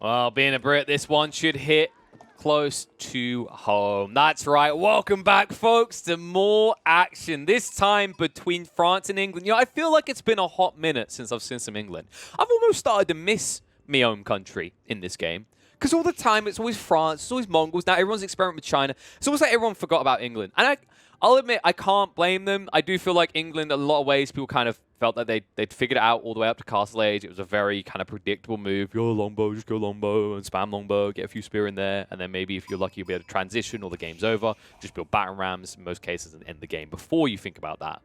Well, being a Brit, this one should hit close to home. That's right. Welcome back, folks, to more action. This time between France and England. You know, I feel like it's been a hot minute since I've seen some England. I've almost started to miss my own country in this game. Because all the time, it's always France, it's always Mongols. Now everyone's experimenting with China. It's almost like everyone forgot about England. And I'll admit, I can't blame them. I do feel like England, in a lot of ways, people kind of felt that they'd figured it out all the way up to Castle Age. It was a very kind of predictable move. Go longbow, just go longbow and spam longbow, get a few spear in there, and then maybe if you're lucky, you'll be able to transition or the game's over. Just build battering rams in most cases and end the game before you think about that.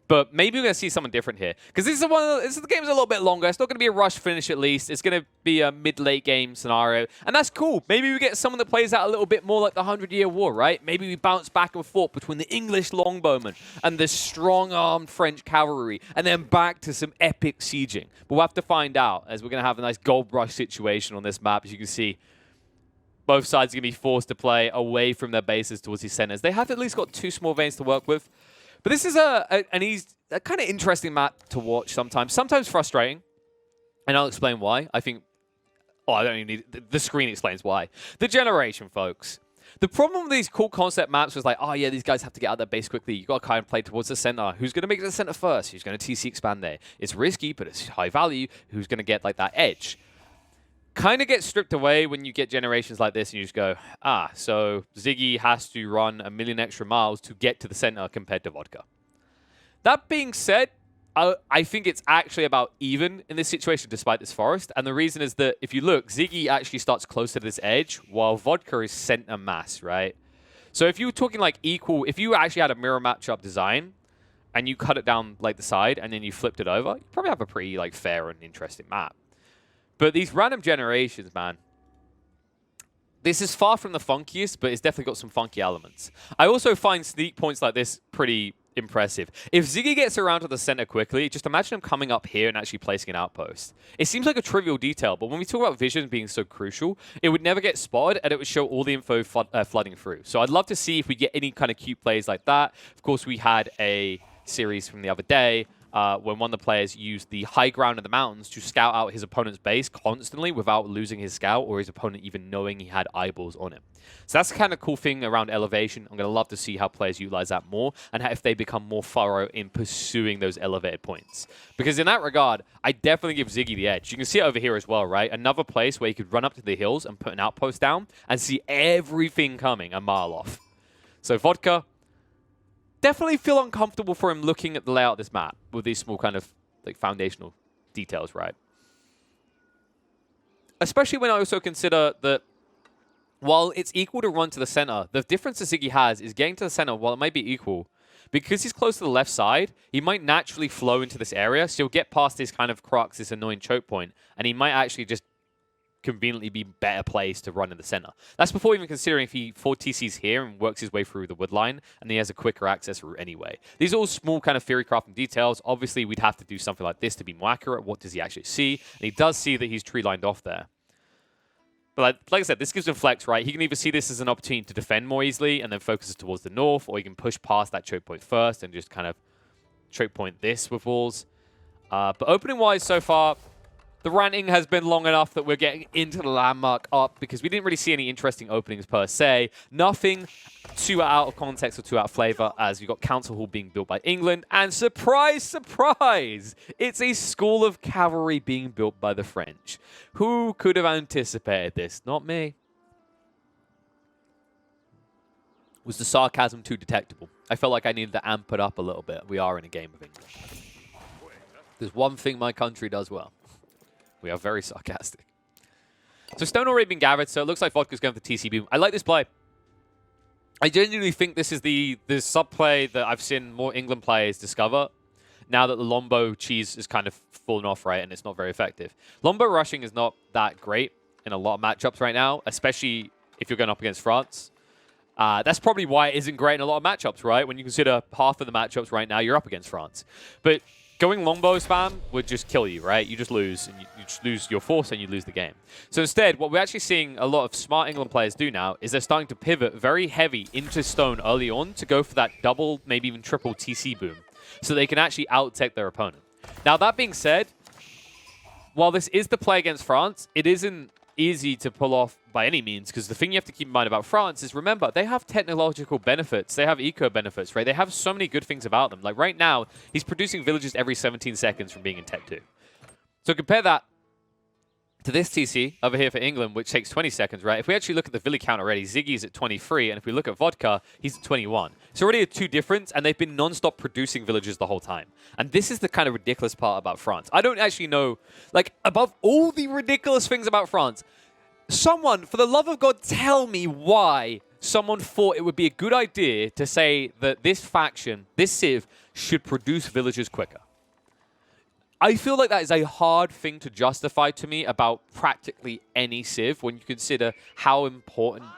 But maybe we're going to see something different here. Because the game's a little bit longer. It's not going to be a rush finish at least. It's going to be a mid-late game scenario. And that's cool. Maybe we get someone that plays out a little bit more like the 100-Year War, right? Maybe we bounce back and forth between the English longbowmen and the strong-armed French cavalry. And then back to some epic sieging. But we'll have to find out, as we're going to have a nice gold rush situation on this map. As you can see, both sides are going to be forced to play away from their bases towards these centers. They have at least got 2 small veins to work with. But this is a kind of interesting map to watch sometimes. Sometimes frustrating. And I'll explain why. I think... Oh, I don't even need... The screen explains why. The generation, folks. The problem with these cool concept maps was like, oh yeah, these guys have to get out of their base quickly. You got to kind of play towards the center. Who's going to make it to the center first? Who's going to TC expand there? It's risky, but it's high value. Who's going to get like that edge? Kind of gets stripped away when you get generations like this and you just go, so Ziggy has to run 1 million extra miles to get to the center compared to Vodka. That being said, I think it's actually about even in this situation despite this forest. And the reason is that if you look, Ziggy actually starts closer to this edge while Vodka is center mass, right? So if you were talking like equal, if you actually had a mirror matchup design and you cut it down like the side and then you flipped it over, you probably have a pretty like fair and interesting map. But these random generations, man, this is far from the funkiest, but it's definitely got some funky elements. I also find sneak points like this pretty impressive. If Ziggy gets around to the center quickly, just imagine him coming up here and actually placing an outpost. It seems like a trivial detail, but when we talk about vision being so crucial, it would never get spotted and it would show all the info flooding through. So I'd love to see if we get any kind of cute plays like that. Of course, we had a series from the other day when one of the players used the high ground in the mountains to scout out his opponent's base constantly without losing his scout or his opponent even knowing he had eyeballs on him. So that's the kind of cool thing around elevation. I'm going to love to see how players utilize that more and if they become more thorough in pursuing those elevated points. Because in that regard, I definitely give Ziggy the edge. You can see it over here as well, right? Another place where you could run up to the hills and put an outpost down and see everything coming a mile off. So Vodka... definitely feel uncomfortable for him looking at the layout of this map with these small kind of like foundational details, right? Especially when I also consider that while it's equal to run to the center, the difference that Ziggy has is getting to the center, while it might be equal, because he's close to the left side, he might naturally flow into this area, so he'll get past this kind of crux, this annoying choke point, and he might actually just conveniently be better placed to run in the center. That's before even considering if he 4 TCs here and works his way through the wood line, and he has a quicker access route anyway. These are all small kind of theory crafting details. Obviously, we'd have to do something like this to be more accurate. What does he actually see? And he does see that he's tree lined off there. But like I said, this gives him flex, right? He can either see this as an opportunity to defend more easily and then focus towards the north, or he can push past that choke point first and just kind of choke point this with walls. But opening-wise so far, the ranting has been long enough that we're getting into the landmark up because we didn't really see any interesting openings per se. Nothing too out of context or too out of flavor as we got Council Hall being built by England. And surprise, surprise, it's a school of cavalry being built by the French. Who could have anticipated this? Not me. Was the sarcasm too detectable? I felt like I needed to amp it up a little bit. We are in a game of England. There's one thing my country does well. We are very sarcastic. So stone already been gathered, so it looks like Vodka's going for the TC boom. I like this play. I genuinely think this is the sub-play that I've seen more England players discover now that the Lombo cheese is kind of fallen off, right, and it's not very effective. Lombo rushing is not that great in a lot of matchups right now, especially if you're going up against France. That's probably why it isn't great in a lot of matchups, right? When you consider half of the matchups right now, you're up against France. But going longbow spam would just kill you, right? You just lose, and you just lose your force, and you lose the game. So instead, what we're actually seeing a lot of smart England players do now is they're starting to pivot very heavy into stone early on to go for that double, maybe even triple TC boom, so they can actually out-tech their opponent. Now, that being said, while this is the play against France, it isn't easy to pull off by any means, because the thing you have to keep in mind about France is, remember, they have technological benefits. They have eco benefits, right? They have so many good things about them. Like right now, he's producing villages every 17 seconds from being in Tech 2. So compare that to this TC over here for England, which takes 20 seconds, right? If we actually look at the village count already, Ziggy's at 23, and if we look at Vodka, he's at 21. It's already a 2 difference, and they've been non-stop producing villages the whole time. And this is the kind of ridiculous part about France. I don't actually know, like, above all the ridiculous things about France, someone, for the love of God, tell me why someone thought it would be a good idea to say that this faction, this civ, should produce villages quicker. I feel like that is a hard thing to justify to me about practically any civ when you consider how important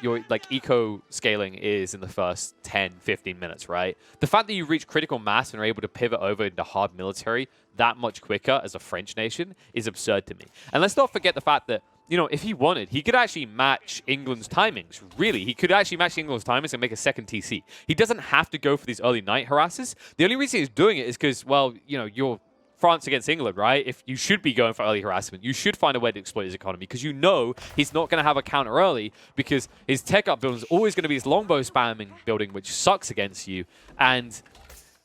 your eco scaling is in the first 10, 15 minutes, right? The fact that you reach critical mass and are able to pivot over into hard military that much quicker as a French nation is absurd to me. And let's not forget the fact that, you know, if he wanted, he could actually match England's timings. Really, he could actually match England's timings and make a second TC. He doesn't have to go for these early night harasses. The only reason he's doing it is because, well, you know, you're France against England, right? If you should be going for early harassment, you should find a way to exploit his economy, because you know he's not going to have a counter early, because his tech up building is always going to be his longbow spamming building, which sucks against you. And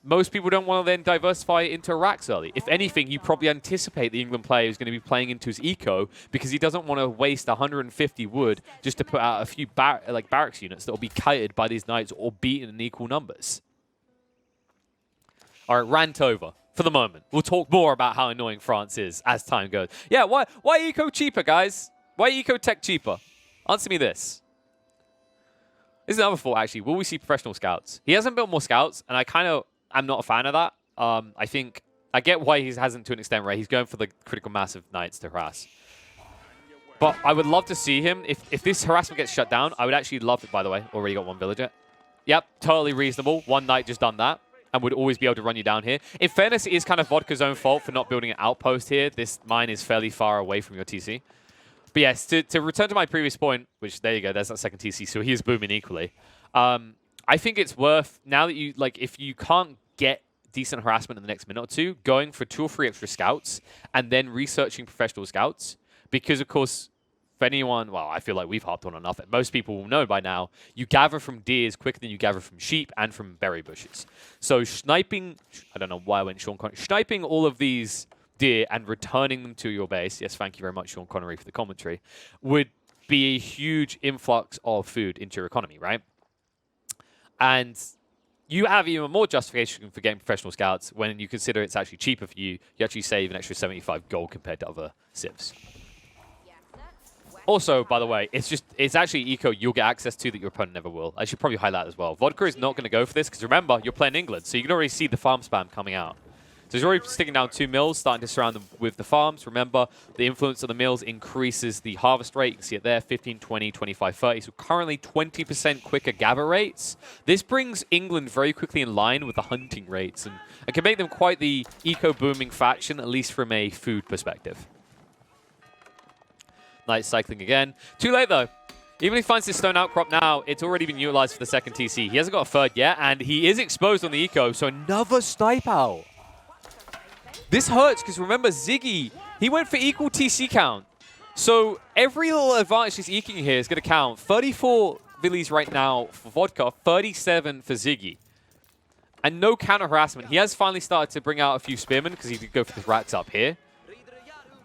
most people don't want to then diversify into racks early. If anything, you probably anticipate the England player is going to be playing into his eco, because he doesn't want to waste 150 wood just to put out a few barracks units that will be kited by these knights or beaten in equal numbers. All right, rant over. For the moment. We'll talk more about how annoying France is as time goes. Yeah, why eco cheaper, guys? Why eco tech cheaper? Answer me this. This is another thought, actually. Will we see professional scouts? He hasn't built more scouts, and I'm not a fan of that. I think I get why he hasn't to an extent, right? He's going for the critical mass of knights to harass. But I would love to see him. If this harassment gets shut down, I would actually love it, by the way. Already got 1 villager. Yep, totally reasonable. 1 knight just done that, and would always be able to run you down here. In fairness, it is kind of Vodka's own fault for not building an outpost here. This mine is fairly far away from your TC. But yes, to return to my previous point, which, there you go, there's that second TC, so he is booming equally. I think it's worth, now that you, if you can't get decent harassment in the next minute or two, going for 2 or 3 extra scouts, and then researching professional scouts. Because, of course, for anyone, well, I feel like we've harped on enough. Most people will know by now, you gather from deers quicker than you gather from sheep and from berry bushes. So sniping, I don't know why I went Sean Connery, sniping all of these deer and returning them to your base, yes, thank you very much, Sean Connery, for the commentary, would be a huge influx of food into your economy, right? And you have even more justification for getting professional scouts when you consider it's actually cheaper for you. You actually save an extra 75 gold compared to other civs. Also, by the way, it's actually eco you'll get access to that your opponent never will. I should probably highlight as well. Vodka is not going to go for this because remember, you're playing England, so you can already see the farm spam coming out. So he's already sticking down 2 mills, starting to surround them with the farms. Remember, the influence of the mills increases the harvest rate. You can see it there, 15, 20, 25, 30. So currently 20% quicker gather rates. This brings England very quickly in line with the hunting rates and can make them quite the eco-booming faction, at least from a food perspective. Nice cycling again. Too late, though. Even if he finds this stone outcrop now, it's already been utilized for the second TC. He hasn't got a third yet, and he is exposed on the eco, so another snipe out. This hurts, because remember, Ziggy, he went for equal TC count. So every little advantage he's eking here is going to count. 34 villies right now for Vodka, 37 for Ziggy. And no counter harassment. He has finally started to bring out a few spearmen, because he did go for the rats up here.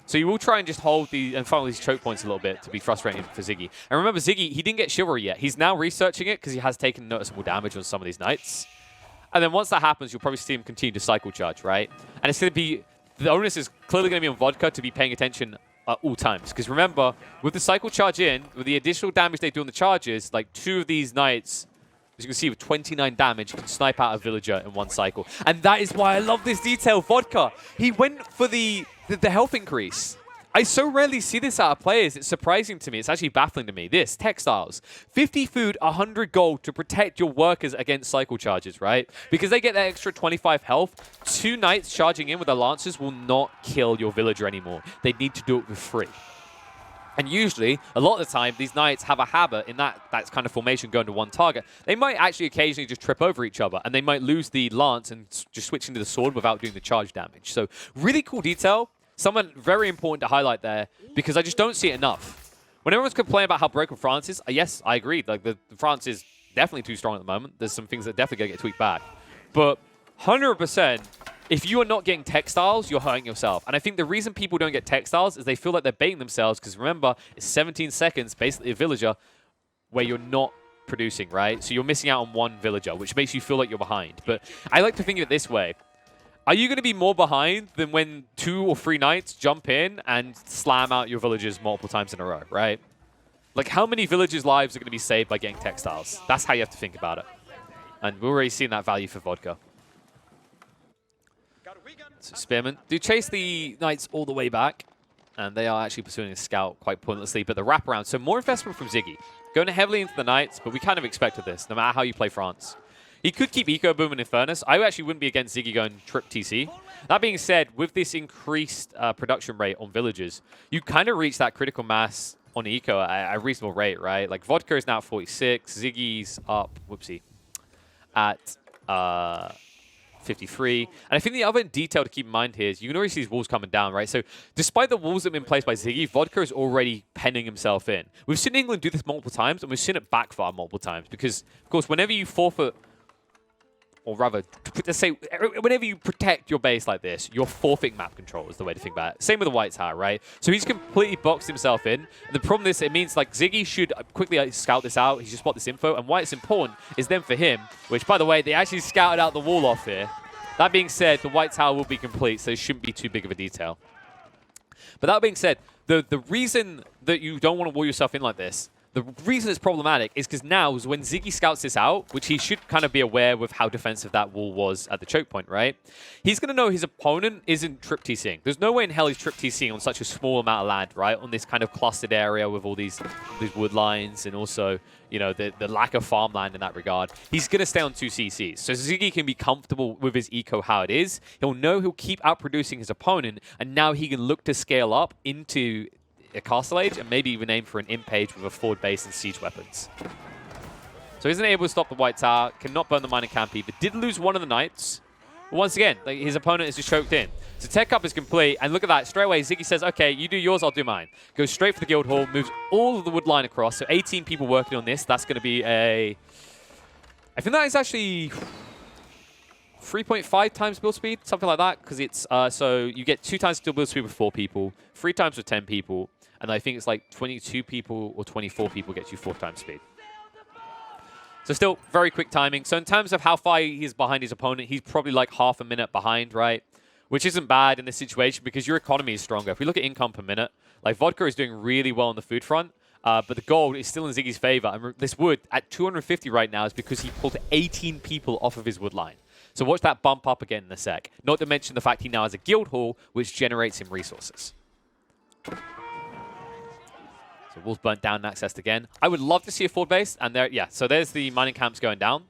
So you will try and just hold and funnel these choke points a little bit to be frustrating for Ziggy. And remember, Ziggy, he didn't get Chivalry yet. He's now researching it because he has taken noticeable damage on some of these knights. And then once that happens, you'll probably see him continue to cycle charge, right? And it's going to be, the onus is clearly going to be on Vodka to be paying attention at all times. Because remember, with the cycle charge in, with the additional damage they do on the charges, like 2 of these knights, as you can see, with 29 damage, can snipe out a villager in 1 cycle. And that is why I love this detail. Vodka, he went for the health increase. I so rarely see this out of players. It's surprising to me. It's actually baffling to me. This, textiles. 50 food, 100 gold to protect your workers against cycle charges, right? Because they get that extra 25 health. 2 knights charging in with their lancers will not kill your villager anymore. They need to do it for free. And usually, a lot of the time, these knights have a habit in that kind of formation going to 1 target. They might actually occasionally just trip over each other, and they might lose the lance and just switch into the sword without doing the charge damage. So really cool detail. someone very important to highlight there because I just don't see it enough. When everyone's complaining about how broken France is, yes, I agree. Like the France is definitely too strong at the moment. There's some things that definitely gotta get tweaked back. But 100%, if you are not getting textiles, you're hurting yourself. And I think the reason people don't get textiles is they feel like they're baiting themselves because remember, it's 17 seconds, basically a villager, where you're not producing, right? So you're missing out on one villager, which makes you feel like you're behind. But I like to think of it this way. Are you going to be more behind than when 2 or 3 knights jump in and slam out your villagers multiple times in a row, right? Like, how many villagers' lives are going to be saved by getting textiles? That's how you have to think about it. And we're already seeing that value for Vodka. So Spearman do chase the knights all the way back. And they are actually pursuing a scout quite pointlessly. But the wraparound, so more investment from Ziggy. Going heavily into the knights, but we kind of expected this, no matter how you play France. He could keep Eco Boom and Infernus. I actually wouldn't be against Ziggy going trip TC. That being said, with this increased production rate on villagers, you kind of reach that critical mass on Eco at a reasonable rate, right? Like Vodka is now at 46, Ziggy's up, whoopsie, at 53. And I think the other detail to keep in mind here is you can already see these walls coming down, right? So despite the walls that have been placed by Ziggy, Vodka is already penning himself in. We've seen England do this multiple times, and we've seen it backfire multiple times because, of course, whenever you forfeit, or rather, let's say, whenever you protect your base like this, your forfeiting map control is the way to think about it. Same with the White Tower, right? So he's completely boxed himself in. And the problem is, it means like Ziggy should quickly scout this out. He should spot this info. And why it's important is then for him, which, by the way, they actually scouted out the wall off here. That being said, the White Tower will be complete, so it shouldn't be too big of a detail. But that being said, the reason that you don't want to wall yourself in like this, the reason it's problematic is because now is when Ziggy scouts this out, which he should kind of be aware with how defensive that wall was at the choke point, right? He's going to know his opponent isn't trip TCing. There's no way in hell he's trip TCing on such a small amount of land, right? On this kind of clustered area with all these wood lines and also, you know, the lack of farmland in that regard. He's going to stay on 2 CCs. So Ziggy can be comfortable with his eco how it is. He'll know he'll keep outproducing his opponent, and now he can look to scale up into a Castle Age and maybe even aim for an imp age with a forward base and siege weapons. So he isn't able to stop the White Tower, cannot burn the mining camp either. Did lose one of the knights. But once again, like, his opponent is just choked in. So tech up is complete, and look at that. Straight away, Ziggy says, okay, you do yours, I'll do mine. Goes straight for the guild hall, moves all of the wood line across. So 18 people working on this. That's going to be a... I think that is actually 3.5 times build speed, something like that, because it's... so you get 2 times build speed with 4 people, 3 times with 10 people, and I think it's like 22 people or 24 people gets you 4 times speed. So still very quick timing. So in terms of how far he is behind his opponent, he's probably like half a minute behind, right? Which isn't bad in this situation because your economy is stronger. If we look at income per minute, like Vodka is doing really well on the food front, but the gold is still in Ziggy's favor. And this wood at 250 right now is because he pulled 18 people off of his wood line. So watch that bump up again in a sec. Not to mention the fact he now has a guild hall, which generates him resources. So walls burnt down and accessed again. I would love to see a forward base. And there, yeah, so there's the mining camps going down.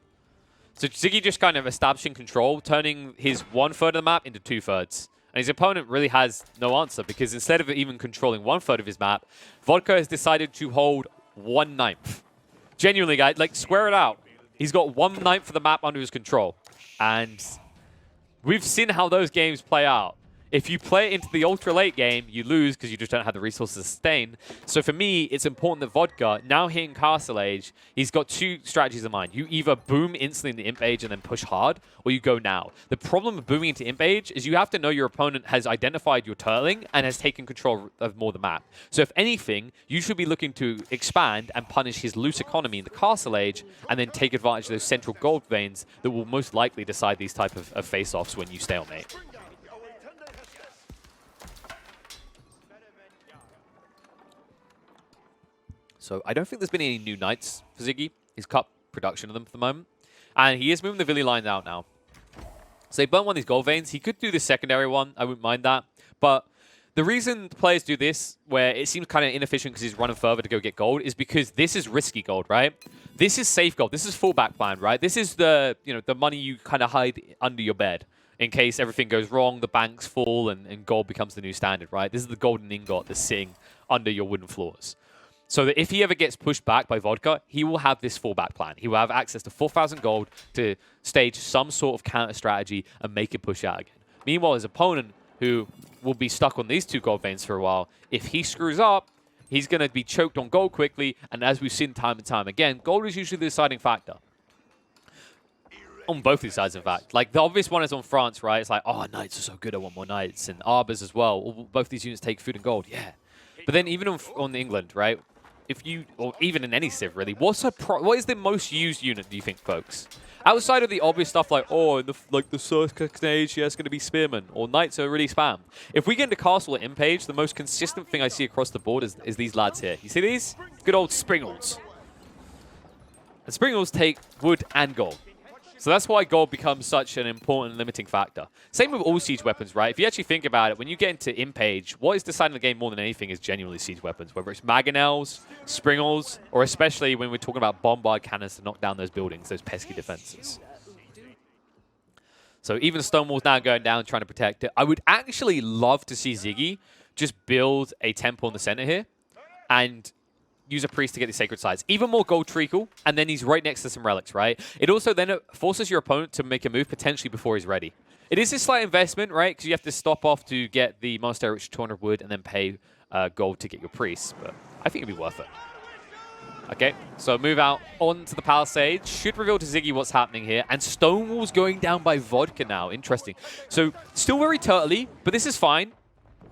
So Ziggy just kind of establishing control, turning his 1/3 of the map into 2/3. And his opponent really has no answer because instead of even controlling 1/3 of his map, Vodka has decided to hold 1/9. Genuinely, guys, like square it out. He's got 1/9 of the map under his control. And we've seen how those games play out. If you play it into the ultra late game, you lose because you just don't have the resources to sustain. So for me, it's important that Vodka, now hitting Castle Age, he's got 2 strategies in mind. You either boom instantly in the Imp Age and then push hard, or you go now. The problem with booming into Imp Age is you have to know your opponent has identified your turtling and has taken control of more of the map. So if anything, you should be looking to expand and punish his loose economy in the Castle Age and then take advantage of those central gold veins that will most likely decide these type of face-offs when you stalemate. So I don't think there's been any new knights for Ziggy. He's cut production of them for the moment. And he is moving the Villi line out now. So they burnt one of these gold veins. He could do the secondary one. I wouldn't mind that. But the reason players do this, where it seems kind of inefficient because he's running further to go get gold, is because this is risky gold, right? This is safe gold. This is fallback plan, right? This is the, you know, the money you kind of hide under your bed in case everything goes wrong, the banks fall, and gold becomes the new standard, right? This is the golden ingot that's sitting under your wooden floors. So that if he ever gets pushed back by Vodka, he will have this fallback plan. He will have access to 4,000 gold to stage some sort of counter strategy and make it push out again. Meanwhile, his opponent who will be stuck on these 2 gold veins for a while. If he screws up, he's going to be choked on gold quickly, and as we've seen time and time again, gold is usually the deciding factor. On both these sides, in fact. Like, the obvious one is on France, right? It's like, oh, Knights are so good, I want more Knights. And Arbors as well. Both these units take food and gold, yeah. But then even on England, right? If you, or even in any Civ, really, what is the most used unit, do you think, folks? Outside of the obvious stuff like, oh, the Circa Age, yeah, it's going to be Spearmen, or Knights are really spam. If we get into Castle or Impage, the most consistent thing I see across the board is these lads here. You see these? Good old Springles. And Springles take wood and gold. So that's why gold becomes such an important limiting factor. Same with all siege weapons, right? If you actually think about it, when you get into Impage, what is deciding the game more than anything is genuinely siege weapons, whether it's Mangonels, Springles, or especially when we're talking about bombard cannons to knock down those buildings, those pesky defenses. So even Stonewall's now going down trying to protect it. I would actually love to see Ziggy just build a temple in the center here and use a priest to get the sacred sites. Even more gold treacle, and then he's right next to some relics, right? It also then forces your opponent to make a move potentially before he's ready. It is a slight investment, right? Because you have to stop off to get the monastery, which is 200 wood, and then pay gold to get your priests. But I think it'd be worth it. Okay, so move out onto the palisade. Should reveal to Ziggy what's happening here. And Stonewall's going down by Vodka now. Interesting. So still very turtly, but this is fine.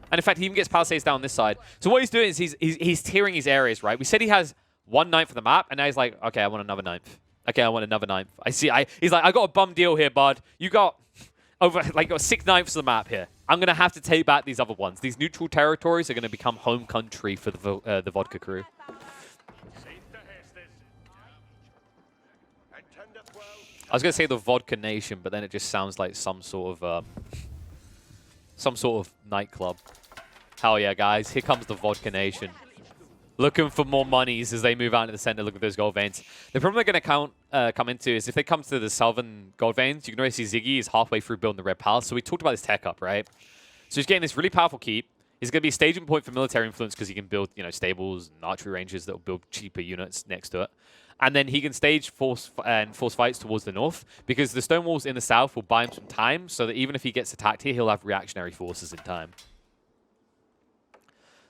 And in fact, he even gets palisades down this side. So what he's doing is he's tiering his areas, right? We said he has 1/9 of the map, and now he's like, okay, I want another 9th. Okay, I want another 9th. He's like, I got a bum deal here, bud. You got over like 6/9 of the map here. I'm gonna have to take back these other ones. These neutral territories are gonna become home country for the Vodka crew. I was gonna say the Vodka Nation, but then it just sounds like some sort of nightclub. Hell yeah, guys. Here comes the Vodka Nation. Looking for more monies as they move out into the center. Look at those gold veins. The problem they're going to come into is if they come to the southern gold veins, you can already see Ziggy is halfway through building the Red Palace. So we talked about this tech up, right? So he's getting this really powerful keep. He's going to be a staging point for military influence because he can build, you know, stables and archery ranges that will build cheaper units next to it. And then he can stage force fights towards the north because the stone walls in the south will buy him some time so that even if he gets attacked here, he'll have reactionary forces in time.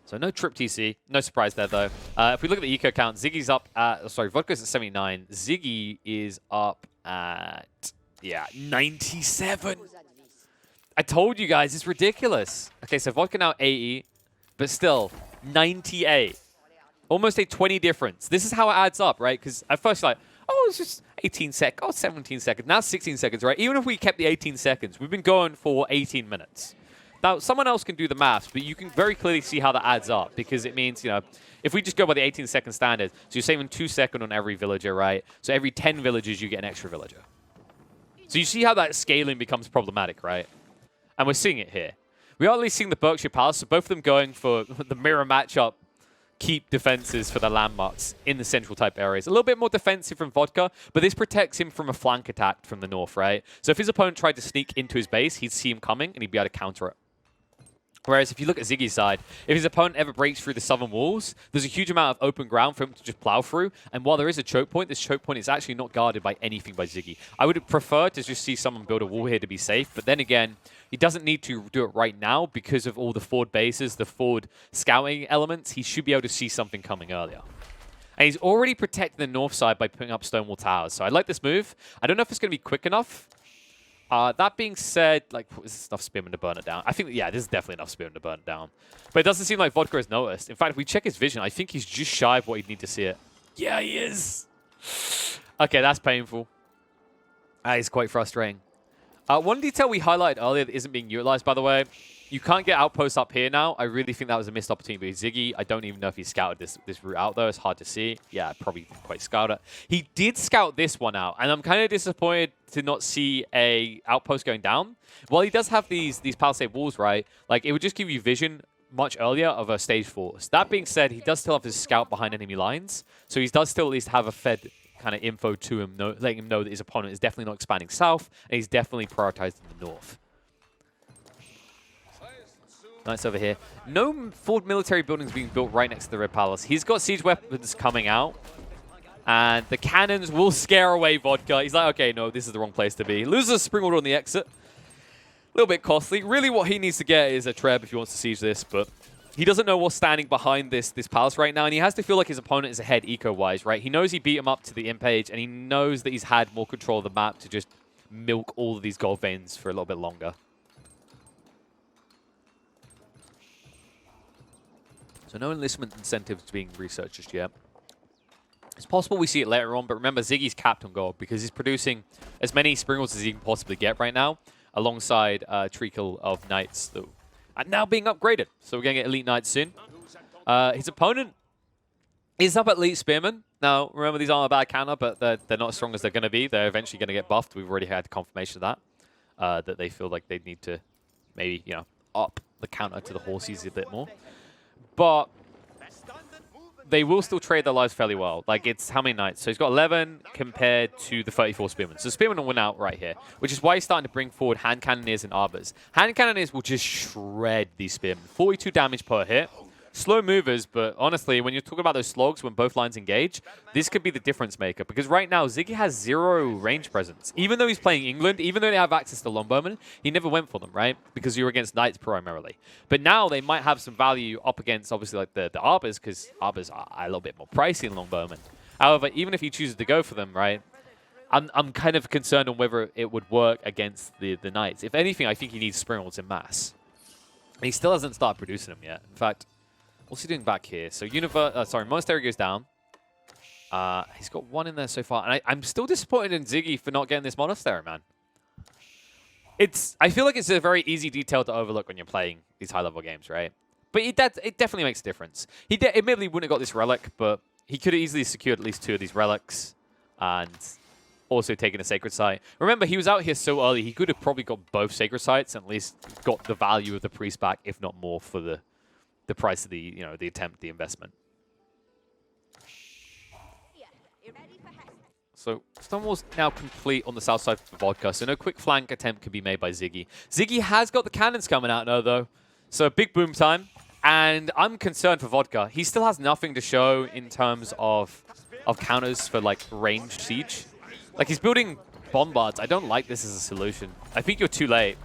So no trip TC. No surprise there, though. If we look at the eco count, Ziggy's up at... Sorry, Vodka's at 79. Ziggy is up at... Yeah, 97. I told you guys, it's ridiculous. Okay, so Vodka now 80, but still 98. Almost a 20 difference. This is how it adds up, right? Because at first you're like, oh, it's just 18 seconds. Oh, 17 seconds. Now 16 seconds, right? Even if we kept the 18 seconds, we've been going for 18 minutes. Now, someone else can do the maths, but you can very clearly see how that adds up because it means, you know, if we just go by the 18-second standard, so you're saving 2 seconds on every villager, right? So every 10 villagers, you get an extra villager. So you see how that scaling becomes problematic, right? And we're seeing it here. We are at least seeing the Berkshire Palace, so both of them going for the mirror matchup keep defenses for the landmarks in the central type areas. A little bit more defensive from Vodka, but this protects him from a flank attack from the north, right? So if his opponent tried to sneak into his base, he'd see him coming and he'd be able to counter it. Whereas if you look at Ziggy's side, if his opponent ever breaks through the southern walls, there's a huge amount of open ground for him to just plow through. And while there is a choke point, this choke point is actually not guarded by anything by Ziggy. I would prefer to just see someone build a wall here to be safe. But then again, he doesn't need to do it right now because of all the forward bases, the forward scouting elements. He should be able to see something coming earlier. And he's already protecting the north side by putting up Stonewall Towers. So I like this move. I don't know if it's going to be quick enough. That being said, like, is this enough spearmen to burn it down? I think, yeah, this is definitely enough spearmen to burn it down. But it doesn't seem like Vodka has noticed. In fact, if we check his vision, I think he's just shy of what he'd need to see it. Yeah, he is. Okay, that's painful. That is quite frustrating. One detail we highlighted earlier that isn't being utilized, by the way, you can't get outposts up here now. I really think that was a missed opportunity with Ziggy. I don't even know if he scouted this route out, though. It's hard to see. Yeah, probably quite scout it. He did scout this one out, and I'm kind of disappointed to not see a outpost going down. While he does have these palisade walls, right, like, it would just give you vision much earlier of a stage force. That being said, he does still have his scout behind enemy lines, so he does still at least have a fed kind of info to him, letting him know that his opponent is definitely not expanding south, and he's definitely prioritizing the north. Nice over here. No forward military buildings being built right next to the Red Palace. He's got siege weapons coming out, and the cannons will scare away Vodka. He's like, okay, no, this is the wrong place to be. Loses a spring order on the exit. little bit costly. Really what he needs to get is a Treb if he wants to siege this, but he doesn't know what's standing behind this palace right now, and he has to feel like his opponent is ahead eco-wise, right? He knows he beat him up to the imp age, and he knows that he's had more control of the map to just milk all of these gold veins for a little bit longer. So no enlistment incentives being researched just yet. It's possible we see it later on, but remember, Ziggy's capped on gold because he's producing as many Springles as he can possibly get right now, alongside a treacle of Knights that are now being upgraded. So we're going to get Elite Knights soon. His opponent is up at Elite Spearmen. Now, remember, these aren't a bad counter, but they're not as strong as they're going to be. They're eventually going to get buffed. We've already had confirmation of that, that they feel like they need to maybe, you know, up the counter to the Horsies a bit more. But they will still trade their lives fairly well. Like, it's how many Knights? So he's got 11 compared to the 34 Spearmen. So Spearmen will win out right here, which is why he's starting to bring forward Hand Cannoneers and Arbors. Hand Cannoneers will just shred these Spearmen. 42 damage per hit. Slow movers, but honestly, when you're talking about those slogs when both lines engage, this could be the difference maker. Because right now, Ziggy has 0 range presence. Even though he's playing England, even though they have access to Longbowmen, he never went for them, right? Because you're against Knights primarily. But now they might have some value up against, obviously, like the Arbors, because Arbors are a little bit more pricey than Longbowmen. However, even if he chooses to go for them, right, I'm kind of concerned on whether it would work against the Knights. If anything, I think he needs Springles in mass. And he still hasn't started producing them yet. In fact, what's he doing back here? So Monastery goes down. He's got 1 in there so far. And I'm still disappointed in Ziggy for not getting this Monastery, man. I feel like it's a very easy detail to overlook when you're playing these high-level games, right? But it definitely makes a difference. He admittedly wouldn't have got this relic, but he could have easily secured at least 2 of these relics and also taken a Sacred Site. Remember, he was out here so early, he could have probably got both Sacred Sites and at least got the value of the Priest back, if not more, for the price of the attempt, the investment. So Stonewall's now complete on the south side for Vodka, so no quick flank attempt can be made by Ziggy. Ziggy has got the cannons coming out now, though. So big boom time, and I'm concerned for Vodka. He still has nothing to show in terms of counters for, like, ranged siege. Like, he's building bombards. I don't like this as a solution. I think you're too late.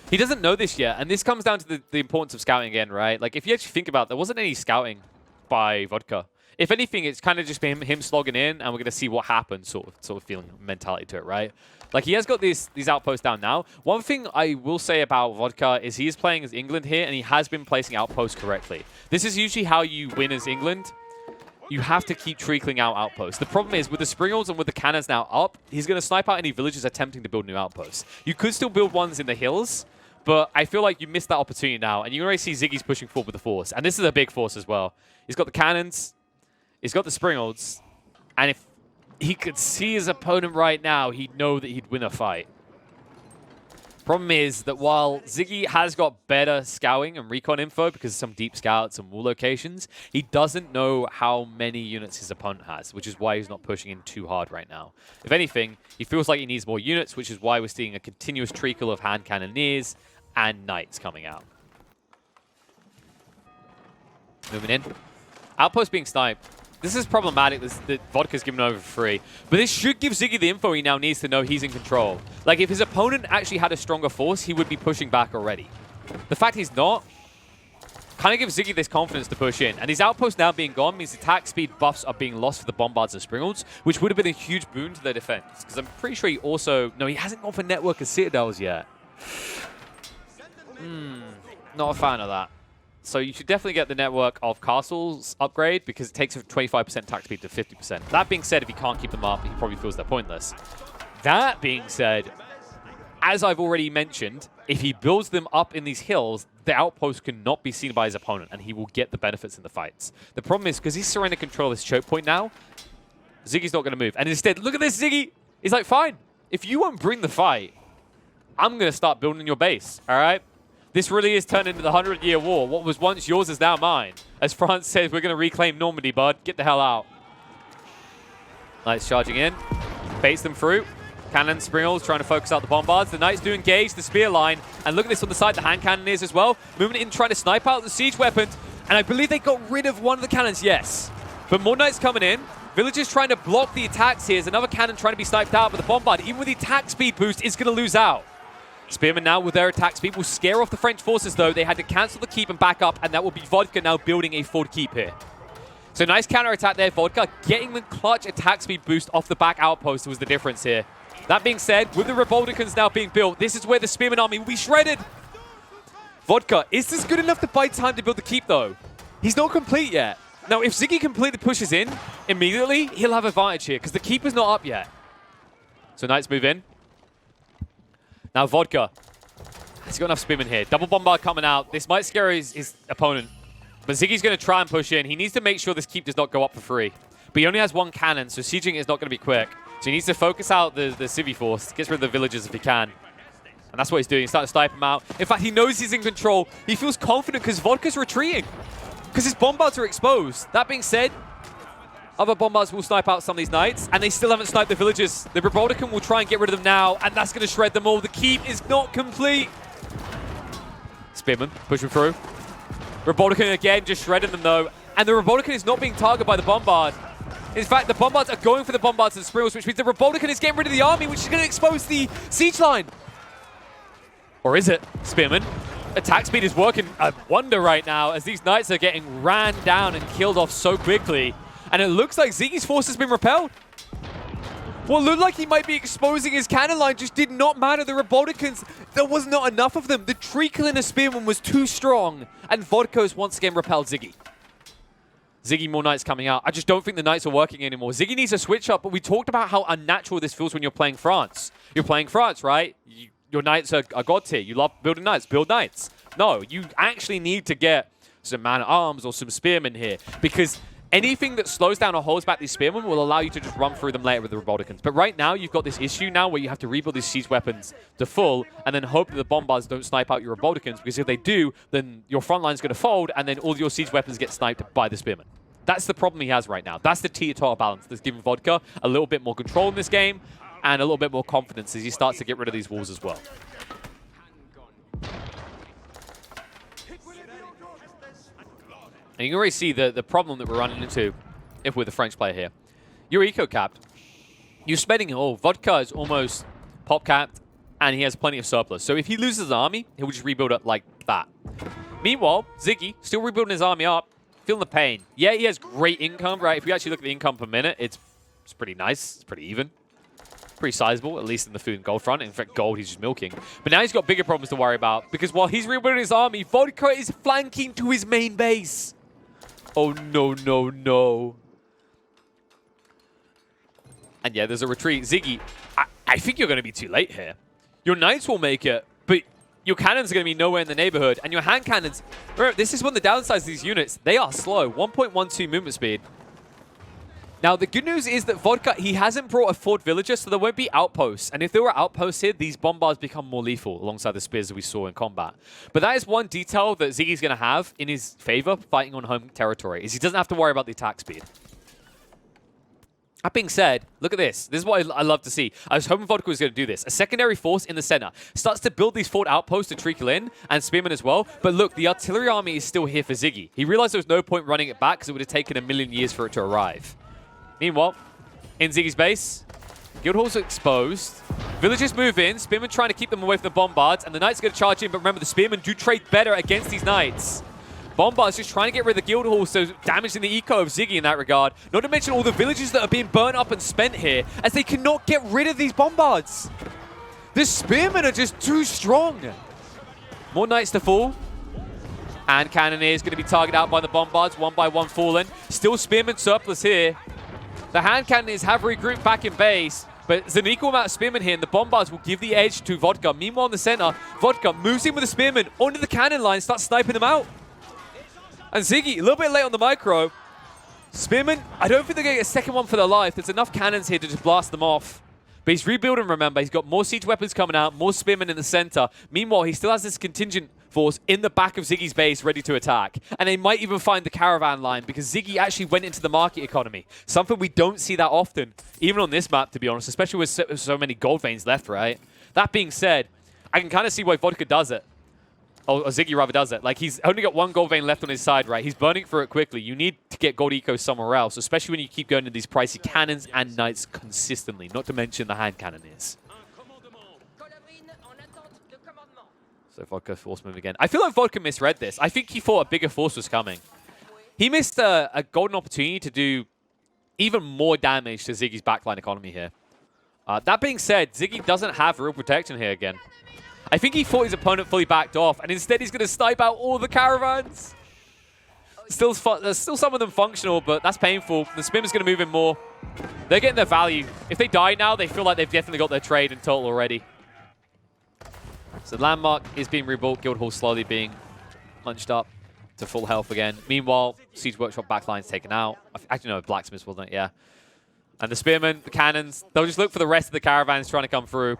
He doesn't know this yet, and this comes down to the importance of scouting again, right? Like, if you actually think about it, there wasn't any scouting by Vodka. If anything, it's kind of just been him slogging in, and we're going to see what happens, sort of feeling mentality to it, right? Like, he has got these outposts down now. One thing I will say about Vodka is he is playing as England here, and he has been placing outposts correctly. This is usually how you win as England. You have to keep trickling out outposts. The problem is, with the Springles and with the cannons now up, he's going to snipe out any villages attempting to build new outposts. You could still build ones in the hills, but I feel like you missed that opportunity now, and you already see Ziggy's pushing forward with the force. And this is a big force as well. He's got the cannons, he's got the Springles, and if he could see his opponent right now, he'd know that he'd win a fight. Problem is that while Ziggy has got better scouting and recon info because of some deep scouts and wall locations, he doesn't know how many units his opponent has, which is why he's not pushing in too hard right now. If anything, he feels like he needs more units, which is why we're seeing a continuous treacle of Hand Cannoneers and Knights coming out. Moving in. Outpost being sniped. This is problematic that Vodka's given over for free. But this should give Ziggy the info he now needs to know he's in control. Like, if his opponent actually had a stronger force, he would be pushing back already. The fact he's not kind of gives Ziggy this confidence to push in. And his outposts now being gone means attack speed buffs are being lost for the Bombards and Springles, which would have been a huge boon to their defense. Because I'm pretty sure he also... No, he hasn't gone for Network of Citadels yet. Not a fan of that. So you should definitely get the Network of Castles upgrade because it takes a 25% attack speed to 50%. That being said, if he can't keep them up, he probably feels they're pointless. That being said, as I've already mentioned, if he builds them up in these hills, the outpost cannot be seen by his opponent and he will get the benefits in the fights. The problem is, because he's surrendering control of this choke point now, Ziggy's not going to move. And instead, look at this, Ziggy! He's like, fine, if you won't bring the fight, I'm going to start building your base, all right? This really is turned into the 100-Year War. What was once yours is now mine. As France says, we're going to reclaim Normandy, bud. Get the hell out. Knights charging in. Baits them through. Cannon, Springles trying to focus out the Bombards. The Knights do engage the spear line. And look at this on the side, the Hand Cannoneers as well. Moving in, trying to snipe out the siege weapons. And I believe they got rid of one of the cannons, yes. But more Knights coming in. Villagers trying to block the attacks here. There's another cannon trying to be sniped out, but the Bombard, even with the attack speed boost, is going to lose out. Spearmen now with their attack speed will scare off the French forces, though. They had to cancel the keep and back up, and that will be Vodka now building a forward keep here. So nice counter-attack there. Vodka getting the clutch attack speed boost off the back outpost was the difference here. That being said, with the Republicans now being built, this is where the Spearman army will be shredded. Vodka, is this good enough to buy time to build the keep, though? He's not complete yet. Now, if Ziggy completely pushes in immediately, he'll have advantage here, because the keep is not up yet. So Knights move in. Now Vodka. He's got enough Spearmen here. Double Bombard coming out. This might scare his opponent. But Ziggy's going to try and push in. He needs to make sure this keep does not go up for free. But he only has one cannon, so sieging is not going to be quick. So he needs to focus out the Civi force. Gets rid of the villagers if he can. And that's what he's doing. He's starting to snipe him out. In fact, he knows he's in control. He feels confident because Vodka's retreating. Because his bombards are exposed. That being said, other bombards will snipe out some of these knights, and they still haven't sniped the villagers. The Republican will try and get rid of them now, and that's going to shred them all. The keep is not complete. Spearman pushing through. Republican again just shredding them, though. And the Republican is not being targeted by the bombard. In fact, the bombards are going for the bombards and spirals, which means the Republican is getting rid of the army, which is going to expose the siege line. Or is it? Spearman. Attack speed is working a wonder right now as these knights are getting ran down and killed off so quickly. And it looks like Ziggy's force has been repelled. What looked like he might be exposing his cannon line just did not matter. The Republicans, there was not enough of them. The treacle of Spearman was too strong. And Vodka's once again repelled Ziggy. Ziggy, more knights coming out. I just don't think the knights are working anymore. Ziggy needs a switch up, but we talked about how unnatural this feels when you're playing France. You're playing France, right? Your knights are god tier. You love building knights. Build knights. No, you actually need to get some man-at-arms or some spearmen here because anything that slows down or holds back these spearmen will allow you to just run through them later with the Republicans. But right now, you've got this issue now where you have to rebuild these siege weapons to full and then hope that the bombards don't snipe out your Republicans because if they do, then your front line's going to fold and then all your siege weapons get sniped by the spearmen. That's the problem he has right now. That's the teeter-totter balance that's giving Vodka a little bit more control in this game and a little bit more confidence as he starts to get rid of these walls as well. And you can already see the problem that we're running into if we're the French player here. You're eco-capped. You're spending it all. Vodka is almost pop-capped, and he has plenty of surplus. So if he loses an army, he'll just rebuild it like that. Meanwhile, Ziggy, still rebuilding his army up, feeling the pain. Yeah, he has great income, right? If we actually look at the income per minute, it's pretty nice. It's pretty even. Pretty sizable, at least in the food and gold front. In fact, gold he's just milking. But now he's got bigger problems to worry about, because while he's rebuilding his army, Vodka is flanking to his main base. Oh, no, no, no. And yeah, there's a retreat. Ziggy, I think you're going to be too late here. Your knights will make it, but your cannons are going to be nowhere in the neighborhood. And your hand cannons, remember, this is one of the downsides of these units. They are slow, 1.12 movement speed. Now, the good news is that Vodka, he hasn't brought a fort villager, so there won't be outposts. And if there were outposts here, these bombards become more lethal alongside the spears that we saw in combat. But that is one detail that Ziggy's going to have in his favor fighting on home territory, is he doesn't have to worry about the attack speed. That being said, look at this. This is what I love to see. I was hoping Vodka was going to do this. A secondary force in the center starts to build these fort outposts to trickle in, and spearmen as well. But look, the artillery army is still here for Ziggy. He realized there was no point running it back because it would have taken a million years for it to arrive. Meanwhile, in Ziggy's base, Guildhall's exposed. Villagers move in. Spearmen trying to keep them away from the bombards, and the knights are going to charge in. But remember, the spearmen do trade better against these knights. Bombards just trying to get rid of the Guildhall, so damaging the eco of Ziggy in that regard. Not to mention all the villages that are being burnt up and spent here, as they cannot get rid of these bombards. The spearmen are just too strong. More knights to fall. And Cannoneers going to be targeted out by the bombards, one by one fallen. Still spearmen surplus here. The hand cannons have regrouped back in base, but there's an equal amount of spearmen here, and the bombards will give the edge to Vodka. Meanwhile, in the center, Vodka moves in with the spearmen onto the cannon line, starts sniping them out. And Ziggy, a little bit late on the micro. Spearmen, I don't think they're going to get a second one for their life. There's enough cannons here to just blast them off. But he's rebuilding, remember. He's got more siege weapons coming out, more spearmen in the center. Meanwhile, he still has this contingent force in the back of Ziggy's base ready to attack. And they might even find the caravan line because Ziggy actually went into the market economy. Something we don't see that often, even on this map, to be honest, especially with so many gold veins left, right? That being said, I can kind of see why Vodka does it. Or Ziggy rather does it. Like, he's only got one gold vein left on his side, right? He's burning through it quickly. You need to get gold eco somewhere else, especially when you keep going to these pricey cannons and knights consistently, not to mention the hand cannoneers. So Vodka force move again. I feel like Vodka misread this. I think he thought a bigger force was coming. He missed a golden opportunity to do even more damage to Ziggy's backline economy here. That being said, Ziggy doesn't have real protection here again. I think he thought his opponent fully backed off, and instead he's going to snipe out all the caravans. Still some of them functional, but that's painful. The Spimmer's going to move in more. They're getting their value. If they die now, they feel like they've definitely got their trade in total already. So Landmark is being rebuilt. Guildhall slowly being punched up to full health again. Meanwhile, Siege Workshop backline's taken out. Actually, no, Blacksmiths, wasn't it? Yeah. And the Spearmen, the Cannons, they'll just look for the rest of the caravans trying to come through.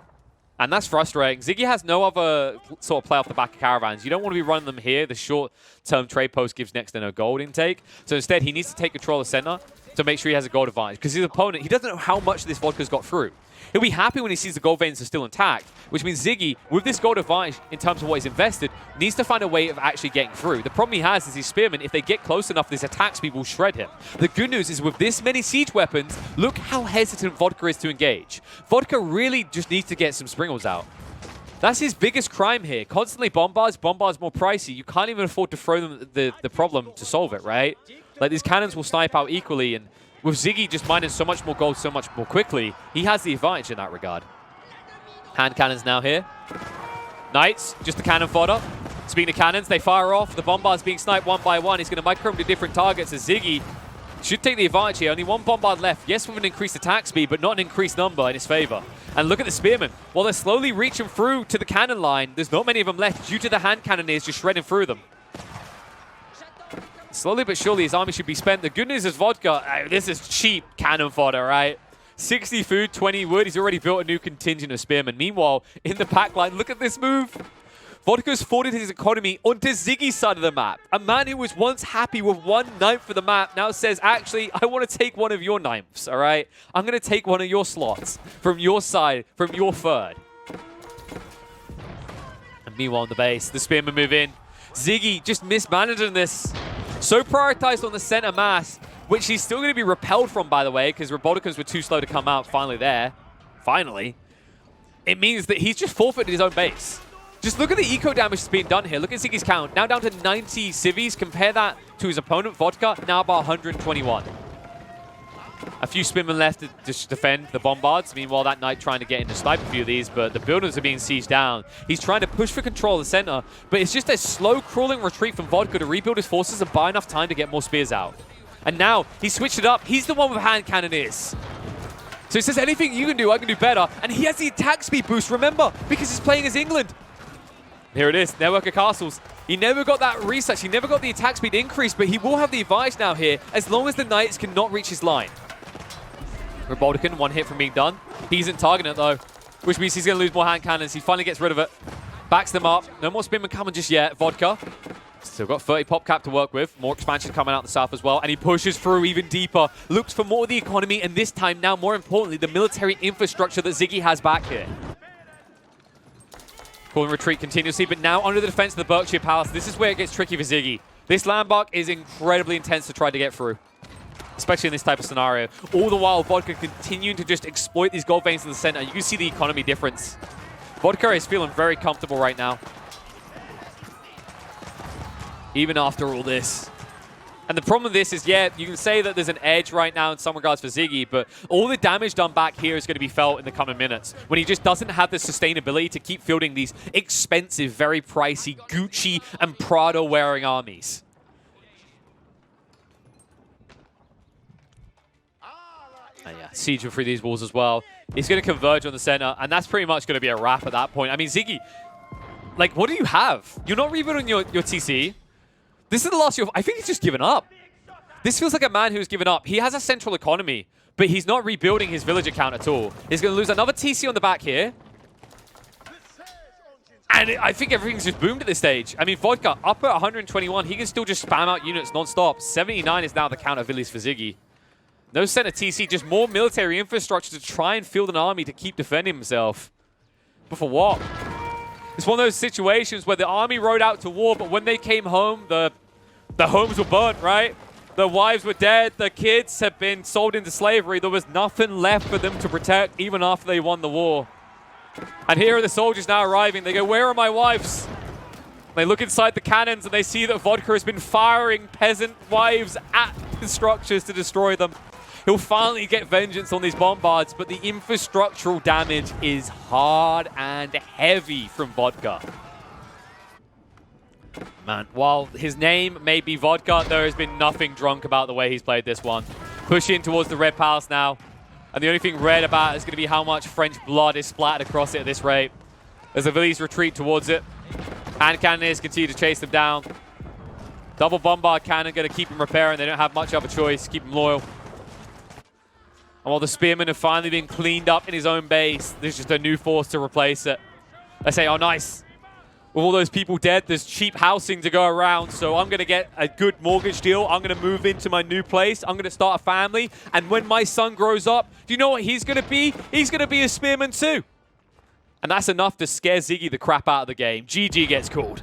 And that's frustrating. Ziggy has no other sort of play off the back of caravans. You don't want to be running them here. The short-term trade post gives next to no gold intake. So instead, he needs to take control of center to make sure he has a gold advantage. Because his opponent, he doesn't know how much this Vodka's got through. He'll be happy when he sees the gold veins are still intact, which means Ziggy, with this gold advantage in terms of what he's invested, needs to find a way of actually getting through. The problem he has is his Spearmen, if they get close enough, this attack speed will shred him. The good news is with this many siege weapons, look how hesitant Vodka is to engage. Vodka really just needs to get some Springles out. That's his biggest crime here. Constantly bombards. Bombards more pricey. You can't even afford to throw them the problem to solve it, right? Like, these cannons will snipe out equally, and with Ziggy just mining so much more gold so much more quickly, he has the advantage in that regard. Hand cannons now here. Knights, just the cannon fodder. Speaking of cannons, they fire off. The bombard's being sniped one by one. He's going to micro them to different targets as Ziggy should take the advantage here. Only one bombard left. Yes, with an increased attack speed, but not an increased number in his favor. And look at the Spearmen. While they're slowly reaching through to the cannon line, there's not many of them left due to the hand cannoneers just shredding through them. Slowly but surely, his army should be spent. The good news is Vodka, this is cheap cannon fodder, right? 60 food, 20 wood. He's already built a new contingent of Spearmen. Meanwhile, in the pack line, look at this move. Vodka's forwarded his economy onto Ziggy's side of the map. A man who was once happy with 1/9 of the map now says, actually, I want to take one of your 9ths, all right? I'm going to take one of your slots from your side, from your third. And meanwhile, on the base, the Spearmen move in. Ziggy just mismanaging this. So prioritized on the center mass, which he's still going to be repelled from, by the way, because Roboticons were too slow to come out finally there. Finally. It means that he's just forfeited his own base. Just look at the eco damage that's being done here. Look at Ziggy's count. Now down to 90 civvies. Compare that to his opponent, Vodka, now about 121. A few Spearmen left to just defend the bombards. Meanwhile, that Knight trying to get in to snipe a few of these, but the buildings are being sieged down. He's trying to push for control of the center, but it's just a slow crawling retreat from Vodka to rebuild his forces and buy enough time to get more spears out. And now, he switched it up. He's the one with hand cannoneers. So he says, anything you can do, I can do better. And he has the attack speed boost, remember, because he's playing as England. Here it is, Network of Castles. He never got that research. He never got the attack speed increase, but he will have the advantage now here as long as the Knights cannot reach his line. Robotican, one hit from being done. He isn't targeting it though, which means he's going to lose more hand cannons. He finally gets rid of it. Backs them up. No more Spearmen coming just yet. Vodka. Still got 30 pop cap to work with. More expansion coming out the south as well. And he pushes through even deeper. Looks for more of the economy. And this time now, more importantly, the military infrastructure that Ziggy has back here. Calling retreat continuously, but now under the defense of the Berkshire Palace. This is where it gets tricky for Ziggy. This landmark is incredibly intense to try to get through, especially in this type of scenario. All the while, Vodka continuing to just exploit these gold veins in the center. You can see the economy difference. Vodka is feeling very comfortable right now, even after all this. And the problem with this is, yeah, you can say that there's an edge right now in some regards for Ziggy, but all the damage done back here is going to be felt in the coming minutes when he just doesn't have the sustainability to keep fielding these expensive, very pricey Gucci and Prada wearing armies. And yeah, siege through these walls as well. He's going to converge on the center, and that's pretty much going to be a wrap at that point. I mean, Ziggy, like, what do you have? You're not rebuilding your TC. This is the last year. I think he's just given up. This feels like a man who's given up. He has a central economy, but he's not rebuilding his village account at all. He's going to lose another TC on the back here. And I think everything's just boomed at this stage. I mean, Vodka up at 121. He can still just spam out units non-stop. 79 is now the count of villies for Ziggy. No center TC, just more military infrastructure to try and field an army to keep defending himself. But for what? It's one of those situations where the army rode out to war, but when they came home, the homes were burnt, right? The wives were dead. The kids had been sold into slavery. There was nothing left for them to protect even after they won the war. And here are the soldiers now arriving. They go, where are my wives? They look inside the cannons and they see that Vodka has been firing peasant wives at the structures to destroy them. He'll finally get vengeance on these bombards, but the infrastructural damage is hard and heavy from Vodka. Man, while his name may be Vodka, there has been nothing drunk about the way he's played this one. Pushing towards the Red Palace now. And the only thing red about it is going to be how much French blood is splattered across it at this rate. As the Villiers retreat towards it. Hand cannoneers continue to chase them down. Double bombard cannon going to keep him repairing. They don't have much of a choice. Keep him loyal. And while the spearmen have finally been cleaned up in his own base, there's just a new force to replace it. They say, oh, nice. With all those people dead, there's cheap housing to go around, so I'm going to get a good mortgage deal. I'm going to move into my new place. I'm going to start a family. And when my son grows up, do you know what he's going to be? He's going to be a spearman too. And that's enough to scare Ziggy the crap out of the game. GG gets called.